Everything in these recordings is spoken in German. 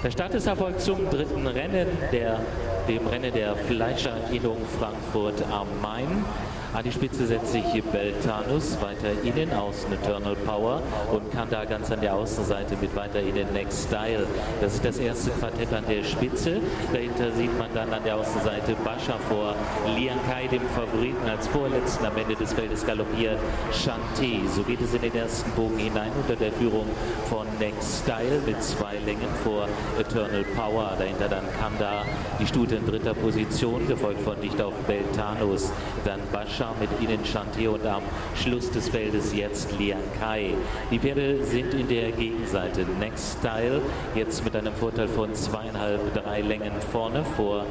Der Start ist erfolgt zum dritten Rennen, dem Rennen der Fleischer-Innung Frankfurt am Main. An die Spitze setzt sich Beltanus, weiter innen außen Eternal Power und kann da ganz an der Außenseite mit weiter innen Next Style. Das ist das erste Quartett an der Spitze. Dahinter sieht man dann an der Außenseite Bascha vor Lian Kai, dem Favoriten, als Vorletzten am Ende des Feldes galoppiert Chanté. So geht es in den ersten Bogen hinein unter der Führung von Next Style mit 2 Längen vor Eternal Power. Dahinter dann Kanda, die Stute in dritter Position, gefolgt von dicht auf Beltanus, dann Bascha mit ihnen Chanté und am Schluss des Feldes jetzt Lian Kai. Die Pferde sind in der Gegenseite. Next Style jetzt mit einem Vorteil von 2,5, 3 Längen vorne vor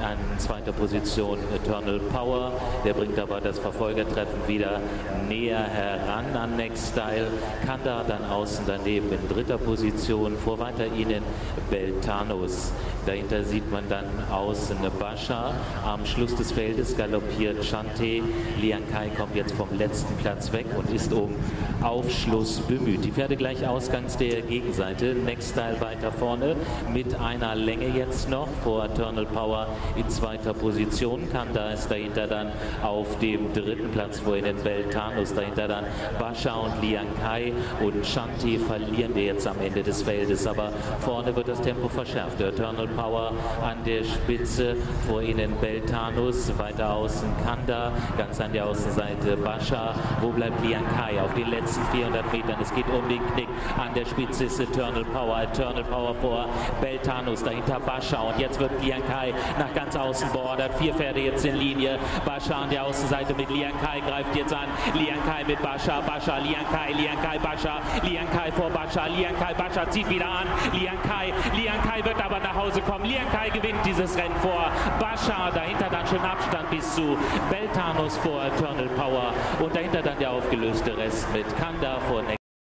an zweiter Position Eternal Power. Der bringt aber das Verfolgertreffen wieder näher heran an Next Style. Kanda dann außen daneben in dritter Position, vor weiter ihnen Beltanus. Dahinter sieht man dann außen Bascha. Am Schluss des Feldes galoppiert Chanté. Lian Kai kommt jetzt vom letzten Platz weg und ist um Aufschluss bemüht. Die Pferde gleich ausgangs der Gegenseite. Next Style weiter vorne mit einer Länge jetzt noch vor Eternal Power in zweiter Position. Kanda ist dahinter dann auf dem dritten Platz, vor ihnen Beltanus. Dahinter dann Bascha und Lian Kai und Chanté verlieren wir jetzt am Ende des Feldes. Aber vorne wird das Tempo verschärft. Eternal Power an der Spitze, vor ihnen Beltanus, weiter außen Kanda, ganz an der Außenseite Bascha. Wo bleibt Lian Kai? Auf den letzten 400 Metern. Es geht um den Knick. An der Spitze ist Eternal Power. Eternal Power vor Beltanus, dahinter Bascha. Und jetzt wird Lian Kai nach ganz außen beordert. 4 Pferde jetzt in Linie. Bascha an der Außenseite mit Lian Kai greift jetzt an. Lian Kai mit Bascha. Bascha, Lian Kai, Bascha. Lian Kai vor Bascha. Lian Kai, Bascha zieht wieder an. Lian Kai wird aber nach Hause kommen. Lian Kai gewinnt dieses Rennen vor Bascha. Dahinter dann schon Abstand bis zu Beltanus vor Eternal Power. Und dahinter dann der aufgelöste Rest mit Kanda vor